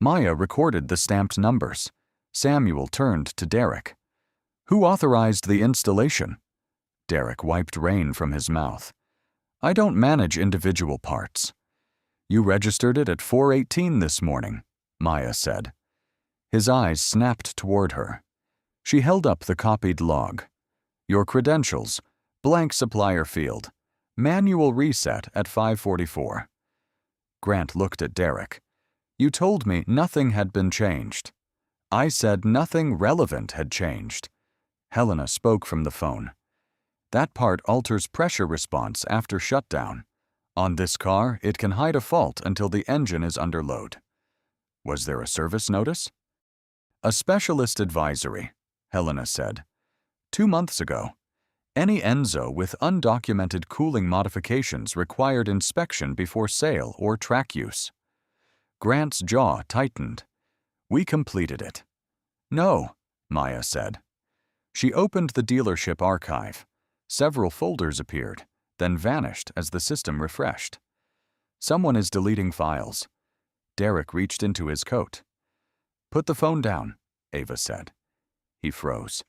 Maya recorded the stamped numbers. Samuel turned to Derek. Who authorized the installation? Derek wiped rain from his mouth. I don't manage individual parts. You registered it at 4:18 this morning, Maya said. His eyes snapped toward her. She held up the copied log. Your credentials, blank supplier field, manual reset at 5:44. Grant looked at Derek. You told me nothing had been changed. I said nothing relevant had changed. Helena spoke from the phone. That part alters pressure response after shutdown. On this car, it can hide a fault until the engine is under load. Was there a service notice? A specialist advisory, Helena said. 2 months ago. Any Enzo with undocumented cooling modifications required inspection before sale or track use. Grant's jaw tightened. We completed it. No, Maya said. She opened the dealership archive. Several folders appeared, then vanished as the system refreshed. Someone is deleting files. Derek reached into his coat. Put the phone down, Ava said. He froze.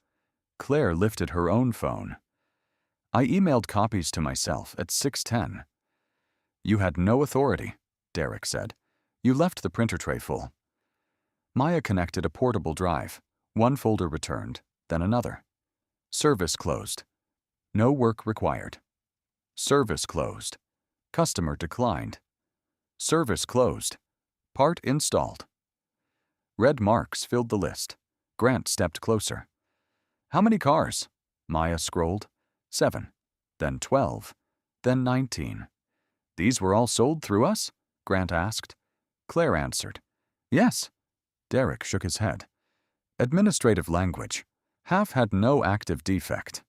Claire lifted her own phone. I emailed copies to myself at 6:10. You had no authority, Derek said. You left the printer tray full. Maya connected a portable drive. 1 folder returned, then another. Service closed. No work required. Service closed. Customer declined. Service closed. Part installed. Red marks filled the list. Grant stepped closer. How many cars? Maya scrolled. 7, then 12, then 19. These were all sold through us? Grant asked. Claire answered. Yes. Derek shook his head. Administrative language. Half had no active defect.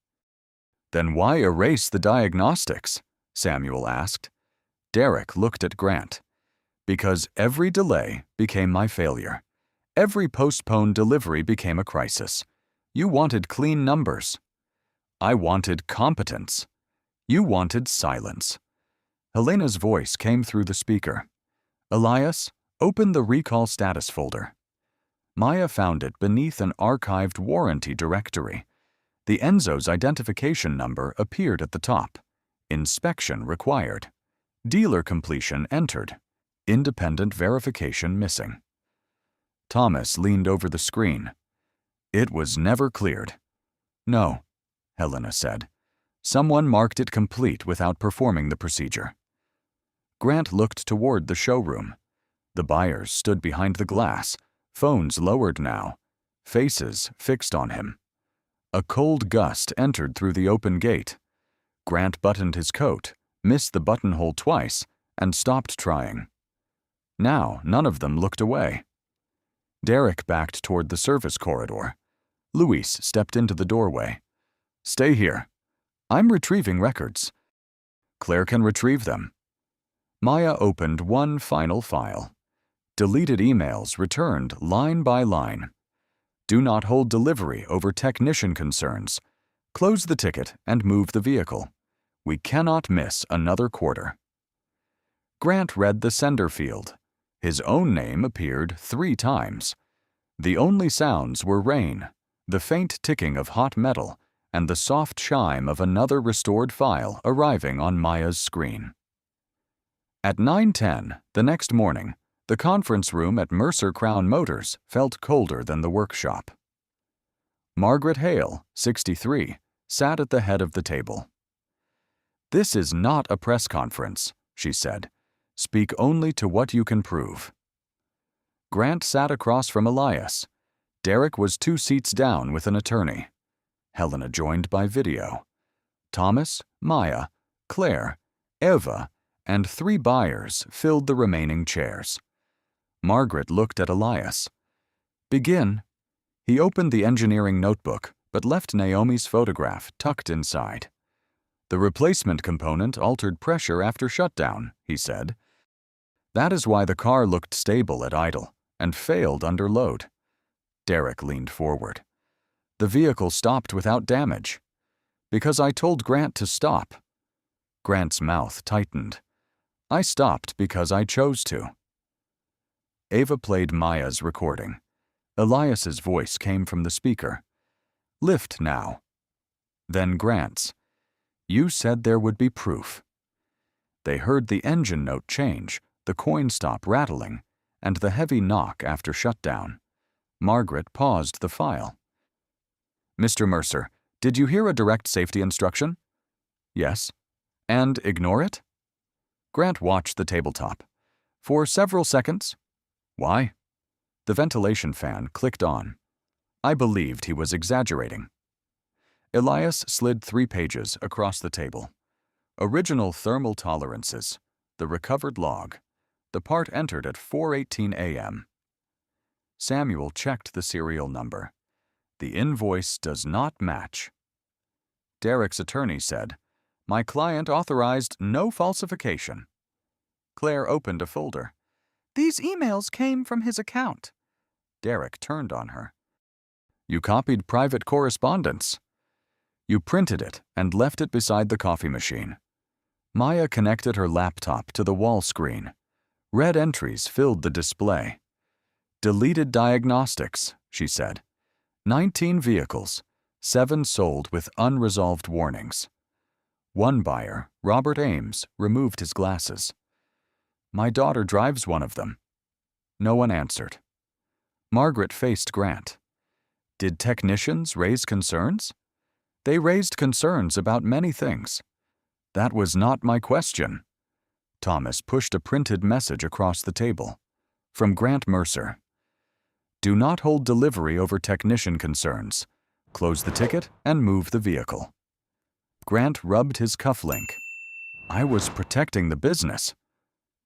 Then why erase the diagnostics? Samuel asked. Derek looked at Grant. Because every delay became my failure. Every postponed delivery became a crisis. You wanted clean numbers. I wanted competence. You wanted silence. Helena's voice came through the speaker. Elias, open the recall status folder. Maya found it beneath an archived warranty directory. The Enzo's identification number appeared at the top. Inspection required. Dealer completion entered. Independent verification missing. Thomas leaned over the screen. It was never cleared. No, Helena said. Someone marked it complete without performing the procedure. Grant looked toward the showroom. The buyers stood behind the glass, phones lowered now, faces fixed on him. A cold gust entered through the open gate. Grant buttoned his coat, missed the buttonhole twice, and stopped trying. Now none of them looked away. Derek backed toward the service corridor. Luis stepped into the doorway. Stay here. I'm retrieving records. Claire can retrieve them. Maya opened one final file. Deleted emails returned line by line. Do not hold delivery over technician concerns. Close the ticket and move the vehicle. We cannot miss another quarter. Grant read the sender field. His own name appeared 3 times. The only sounds were rain, the faint ticking of hot metal, and the soft chime of another restored file arriving on Maya's screen. At 9:10 the next morning, the conference room at Mercer Crown Motors felt colder than the workshop. Margaret Hale, 63, sat at the head of the table. This is not a press conference, she said. Speak only to what you can prove. Grant sat across from Elias. Derek was 2 seats down with an attorney. Helena joined by video. Thomas, Maya, Claire, Eva, and 3 buyers filled the remaining chairs. Margaret looked at Elias. Begin. He opened the engineering notebook, but left Naomi's photograph tucked inside. The replacement component altered pressure after shutdown, he said. That is why the car looked stable at idle and failed under load. Derek leaned forward. The vehicle stopped without damage. Because I told Grant to stop. Grant's mouth tightened. I stopped because I chose to. Ava played Maya's recording. Elias's voice came from the speaker. Lift now. Then Grant's. You said there would be proof. They heard the engine note change, the coin stop rattling, and the heavy knock after shutdown. Margaret paused the file. Mr. Mercer, did you hear a direct safety instruction? Yes. And ignore it? Grant watched the tabletop. For several seconds. Why? The ventilation fan clicked on. I believed he was exaggerating. Elias slid 3 pages across the table. Original thermal tolerances, the recovered log, the part entered at 4:18 a.m. Samuel checked the serial number. The invoice does not match. Derek's attorney said, My client authorized no falsification. Claire opened a folder. These emails came from his account. Derek turned on her. You copied private correspondence. You printed it and left it beside the coffee machine. Maya connected her laptop to the wall screen. Red entries filled the display. Deleted diagnostics, she said. 19 vehicles, 7 sold with unresolved warnings. One buyer, Robert Ames, removed his glasses. My daughter drives one of them. No one answered. Margaret faced Grant. Did technicians raise concerns? They raised concerns about many things. That was not my question. Thomas pushed a printed message across the table. From Grant Mercer. Do not hold delivery over technician concerns. Close the ticket and move the vehicle. Grant rubbed his cufflink. I was protecting the business.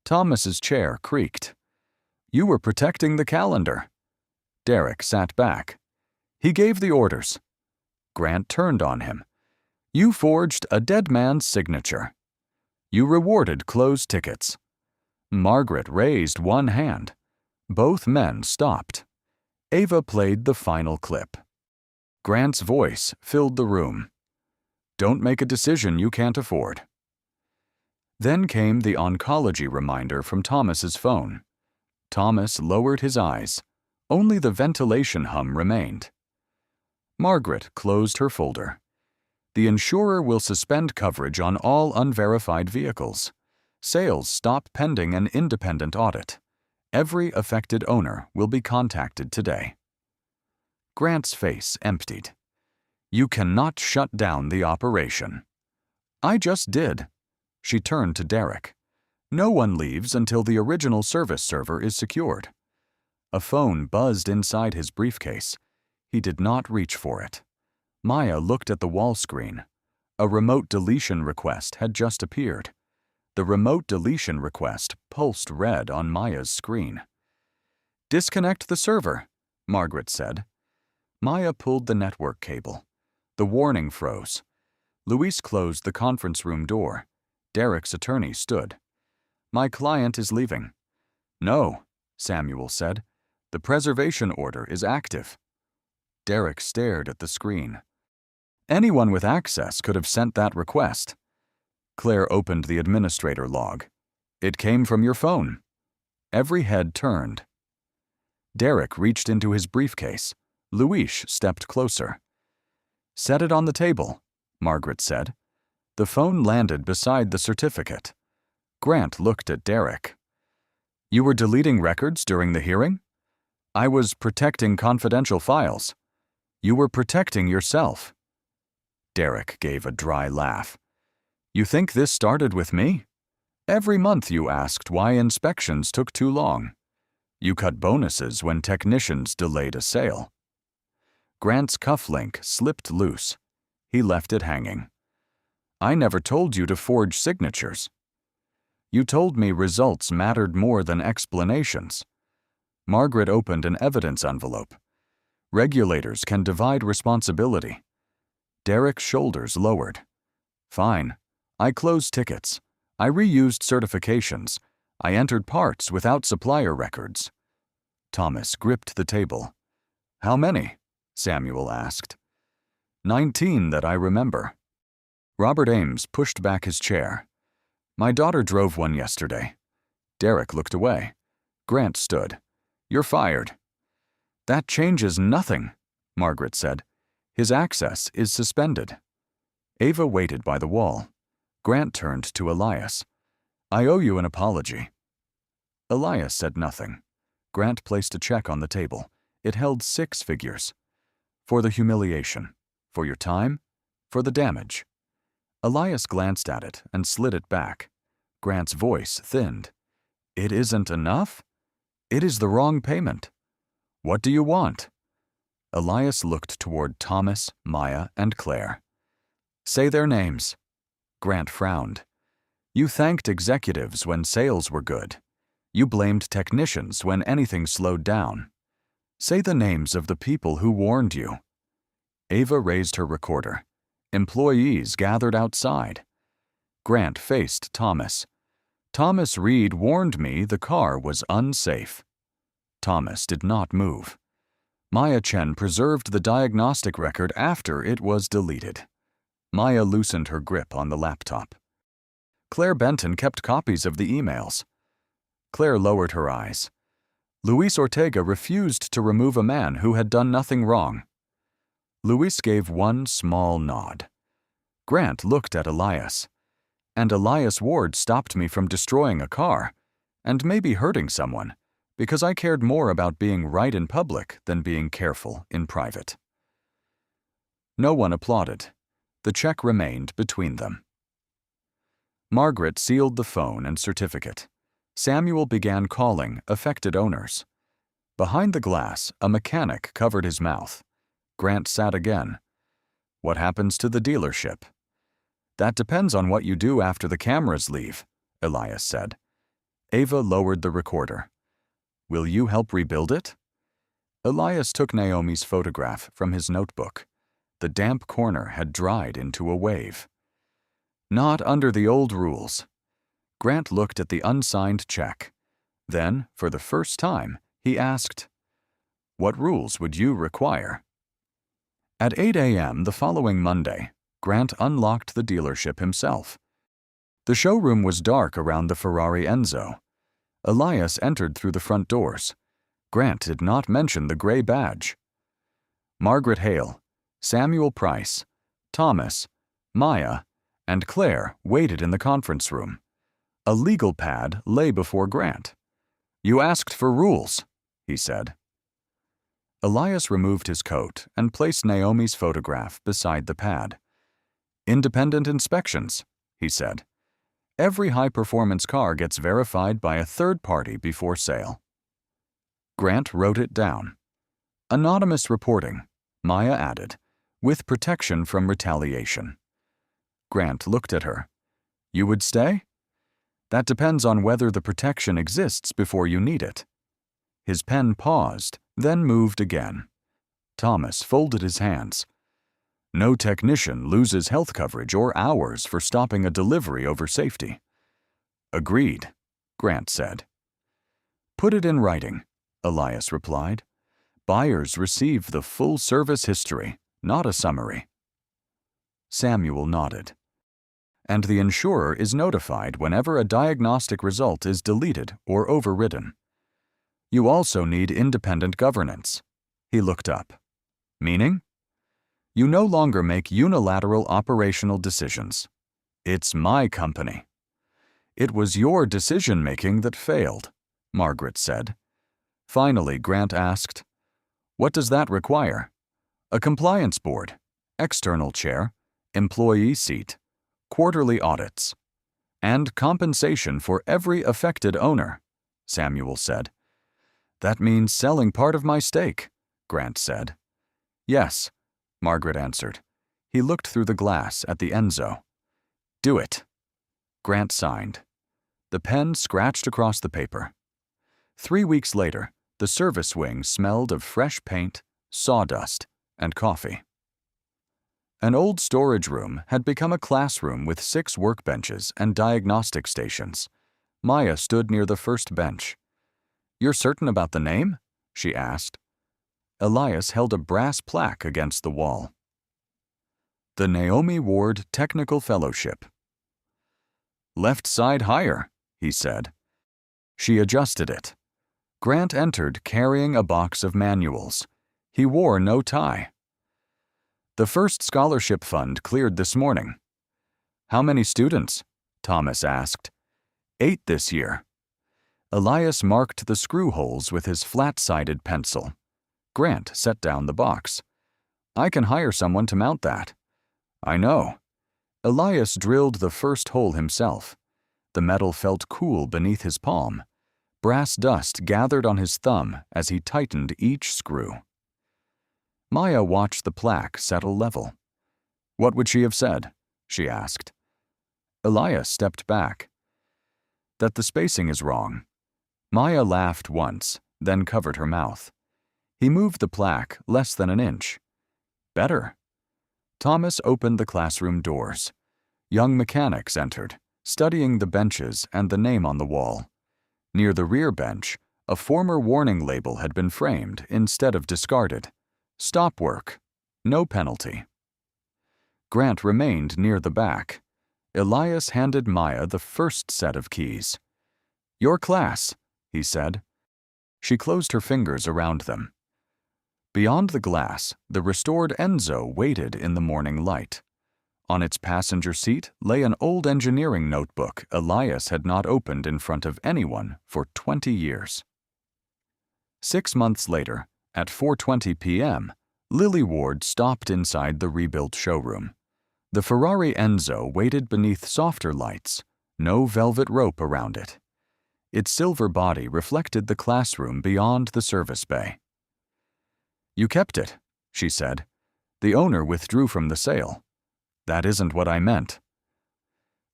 Thomas's chair creaked. You were protecting the calendar. Derek sat back. He gave the orders. Grant turned on him. You forged a dead man's signature. You rewarded closed tickets. Margaret raised one hand. Both men stopped. Ava played the final clip. Grant's voice filled the room. Don't make a decision you can't afford. Then came the oncology reminder from Thomas's phone. Thomas lowered his eyes. Only the ventilation hum remained. Margaret closed her folder. The insurer will suspend coverage on all unverified vehicles. Sales stop pending an independent audit. Every affected owner will be contacted today. Grant's face emptied. You cannot shut down the operation. I just did. She turned to Derek. No one leaves until the original service server is secured. A phone buzzed inside his briefcase. He did not reach for it. Maya looked at the wall screen. A remote deletion request had just appeared. The remote deletion request pulsed red on Maya's screen. Disconnect the server, Margaret said. Maya pulled the network cable. The warning froze. Luis closed the conference room door. Derek's attorney stood. My client is leaving. No, Samuel said. The preservation order is active. Derek stared at the screen. Anyone with access could have sent that request. Claire opened the administrator log. It came from your phone. Every head turned. Derek reached into his briefcase. Luis stepped closer. Set it on the table, Margaret said. The phone landed beside the certificate. Grant looked at Derek. You were deleting records during the hearing? I was protecting confidential files. You were protecting yourself. Derek gave a dry laugh. You think this started with me? Every month you asked why inspections took too long. You cut bonuses when technicians delayed a sale. Grant's cufflink slipped loose. He left it hanging. I never told you to forge signatures. You told me results mattered more than explanations. Margaret opened an evidence envelope. Regulators can divide responsibility. Derek's shoulders lowered. Fine. I closed tickets. I reused certifications. I entered parts without supplier records. Thomas gripped the table. How many? Samuel asked. 19 that I remember. Robert Ames pushed back his chair. My daughter drove one yesterday. Derek looked away. Grant stood. You're fired. That changes nothing, Margaret said. His access is suspended. Ava waited by the wall. Grant turned to Elias. I owe you an apology. Elias said nothing. Grant placed a check on the table. It held 6 figures. For the humiliation. For your time. For the damage. Elias glanced at it and slid it back. Grant's voice thinned. It isn't enough? It is the wrong payment. What do you want? Elias looked toward Thomas, Maya, and Claire. Say their names. Grant frowned. You thanked executives when sales were good. You blamed technicians when anything slowed down. Say the names of the people who warned you. Ava raised her recorder. Employees gathered outside. Grant faced Thomas. Thomas Reed warned me the car was unsafe. Thomas did not move. Maya Chen preserved the diagnostic record after it was deleted. Maya loosened her grip on the laptop. Claire Benton kept copies of the emails. Claire lowered her eyes. Luis Ortega refused to remove a man who had done nothing wrong. Luis gave one small nod. Grant looked at Elias. And Elias Ward stopped me from destroying a car, and maybe hurting someone, because I cared more about being right in public than being careful in private. No one applauded. The check remained between them. Margaret sealed the phone and certificate. Samuel began calling affected owners. Behind the glass, a mechanic covered his mouth. Grant sat again. What happens to the dealership? That depends on what you do after the cameras leave, Elias said. Ava lowered the recorder. Will you help rebuild it? Elias took Naomi's photograph from his notebook. The damp corner had dried into a wave. Not under the old rules. Grant looked at the unsigned check. Then, for the first time, he asked, "What rules would you require?" At 8 a.m. the following Monday, Grant unlocked the dealership himself. The showroom was dark around the Ferrari Enzo. Elias entered through the front doors. Grant did not mention the gray badge. Margaret Hale, Samuel Price, Thomas, Maya, and Claire waited in the conference room. A legal pad lay before Grant. "You asked for rules," he said. Elias removed his coat and placed Naomi's photograph beside the pad. "Independent inspections," he said. "Every high-performance car gets verified by a third party before sale." Grant wrote it down. "Anonymous reporting," Maya added, "with protection from retaliation." Grant looked at her. "You would stay?" "That depends on whether the protection exists before you need it." His pen paused, then moved again. Thomas folded his hands. "No technician loses health coverage or hours for stopping a delivery over safety." "Agreed," Grant said. "Put it in writing," Elias replied. "Buyers receive the full service history, not a summary." Samuel nodded. "And the insurer is notified whenever a diagnostic result is deleted or overridden. You also need independent governance." He looked up. "Meaning?" "You no longer make unilateral operational decisions. It's my company." "It was your decision-making that failed," Margaret said. Finally, Grant asked, "What does that require?" "A compliance board, external chair, employee seat, quarterly audits, and compensation for every affected owner," Samuel said. "That means selling part of my stake," Grant said. "Yes," Margaret answered. He looked through the glass at the Enzo. "Do it." Grant signed. The pen scratched across the paper. 3 weeks later, the service wing smelled of fresh paint, sawdust, and coffee. An old storage room had become a classroom with 6 workbenches and diagnostic stations. Maya stood near the first bench. "You're certain about the name?" she asked. Elias held a brass plaque against the wall. "The Naomi Ward Technical Fellowship." "Left side higher," he said. She adjusted it. Grant entered carrying a box of manuals. He wore no tie. "The first scholarship fund cleared this morning." "How many students?" Thomas asked. 8 this year." Elias marked the screw holes with his flat-sided pencil. Grant set down the box. "I can hire someone to mount that." "I know." Elias drilled the first hole himself. The metal felt cool beneath his palm. Brass dust gathered on his thumb as he tightened each screw. Maya watched the plaque settle level. "What would she have said?" she asked. Elias stepped back. "That the spacing is wrong." Maya laughed once, then covered her mouth. He moved the plaque less than an inch. "Better." Thomas opened the classroom doors. Young mechanics entered, studying the benches and the name on the wall. Near the rear bench, a former warning label had been framed instead of discarded. "Stop work. No penalty." Grant remained near the back. Elias handed Maya the first set of keys. "Your class," he said. She closed her fingers around them. Beyond the glass, the restored Enzo waited in the morning light. On its passenger seat lay an old engineering notebook Elias had not opened in front of anyone for 20 years. 6 months later, at 4:20 p.m., Lily Ward stopped inside the rebuilt showroom. The Ferrari Enzo waited beneath softer lights, no velvet rope around it. Its silver body reflected the classroom beyond the service bay. "You kept it," she said. "The owner withdrew from the sale." "That isn't what I meant."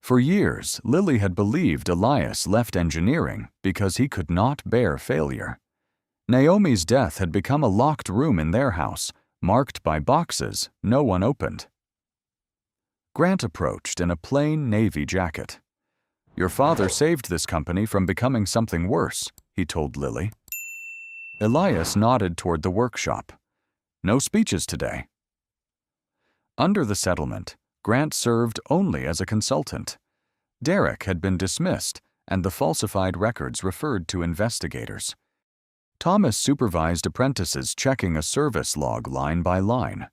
For years, Lily had believed Elias left engineering because he could not bear failure. Naomi's death had become a locked room in their house, marked by boxes no one opened. Grant approached in a plain navy jacket. "Your father saved this company from becoming something worse," he told Lily. Elias nodded toward the workshop. "No speeches today." Under the settlement, Grant served only as a consultant. Derek had been dismissed, and the falsified records referred to investigators. Thomas supervised apprentices checking a service log line by line.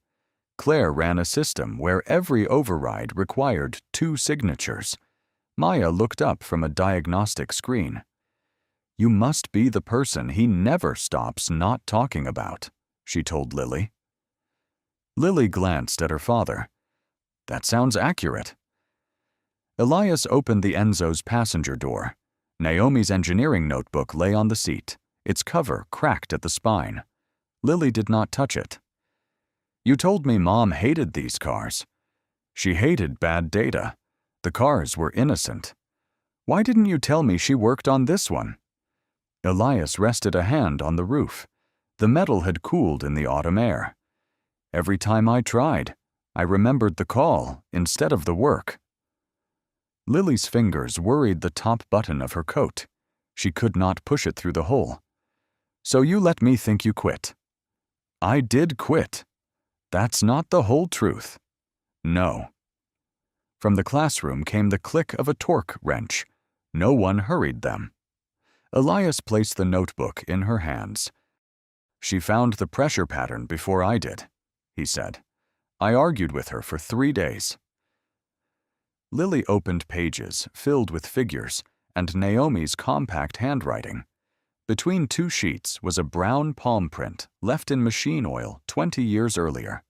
Claire ran a system where every override required 2 signatures. Maya looked up from a diagnostic screen. "You must be the person he never stops not talking about," she told Lily. Lily glanced at her father. "That sounds accurate." Elias opened the Enzo's passenger door. Naomi's engineering notebook lay on the seat, its cover cracked at the spine. Lily did not touch it. "You told me Mom hated these cars." "She hated bad data. The cars were innocent." "Why didn't you tell me she worked on this one?" Elias rested a hand on the roof. The metal had cooled in the autumn air. "Every time I tried, I remembered the call instead of the work." Lily's fingers worried the top button of her coat. She could not push it through the hole. "So you let me think you quit." "I did quit." "That's not the whole truth." "No." From the classroom came the click of a torque wrench. No one hurried them. Elias placed the notebook in her hands. "She found the pressure pattern before I did," he said. "I argued with her for 3 days." Lily opened pages filled with figures and Naomi's compact handwriting. Between 2 sheets was a brown palm print left in machine oil 20 years earlier.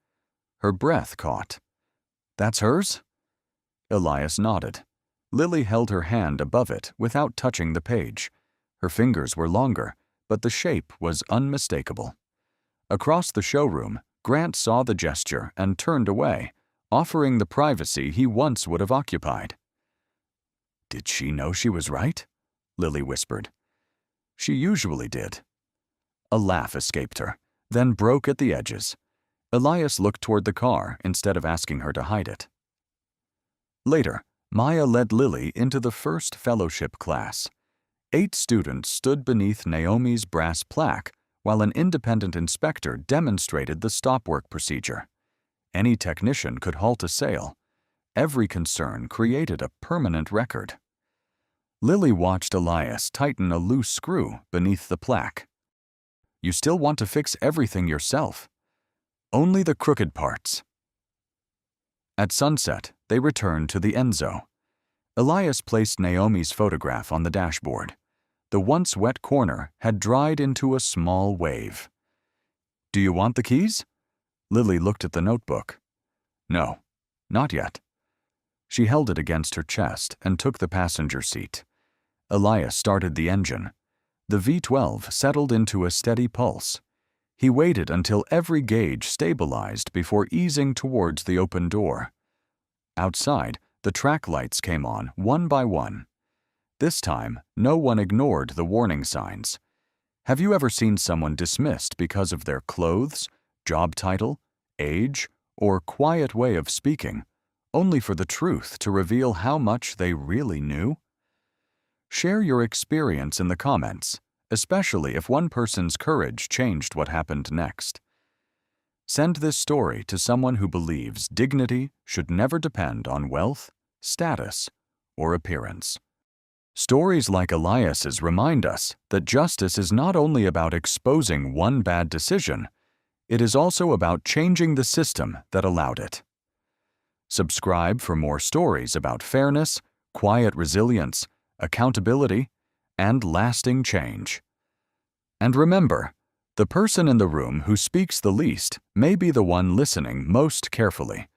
Her breath caught. "That's hers?" Elias nodded. Lily held her hand above it without touching the page. Her fingers were longer, but the shape was unmistakable. Across the showroom, Grant saw the gesture and turned away, offering the privacy he once would have occupied. "Did she know she was right?" Lily whispered. "She usually did." A laugh escaped her, then broke at the edges. Elias looked toward the car instead of asking her to hide it. Later, Maya led Lily into the first fellowship class. 8 students stood beneath Naomi's brass plaque while an independent inspector demonstrated the stop-work procedure. Any technician could halt a sale. Every concern created a permanent record. Lily watched Elias tighten a loose screw beneath the plaque. "You still want to fix everything yourself." "Only the crooked parts." At sunset, they returned to the Enzo. Elias placed Naomi's photograph on the dashboard. The once wet corner had dried into a small wave. "Do you want the keys?" Lily looked at the notebook. "No, not yet." She held it against her chest and took the passenger seat. Elias started the engine. The V12 settled into a steady pulse. He waited until every gauge stabilized before easing towards the open door. Outside, the track lights came on one by one. This time, no one ignored the warning signs. Have you ever seen someone dismissed because of their clothes, job title, age, or quiet way of speaking, only for the truth to reveal how much they really knew? Share your experience in the comments, especially if one person's courage changed what happened next. Send this story to someone who believes dignity should never depend on wealth, status, or appearance. Stories like Elias's remind us that justice is not only about exposing one bad decision, it is also about changing the system that allowed it. Subscribe for more stories about fairness, quiet resilience, accountability, and lasting change. And remember, the person in the room who speaks the least may be the one listening most carefully.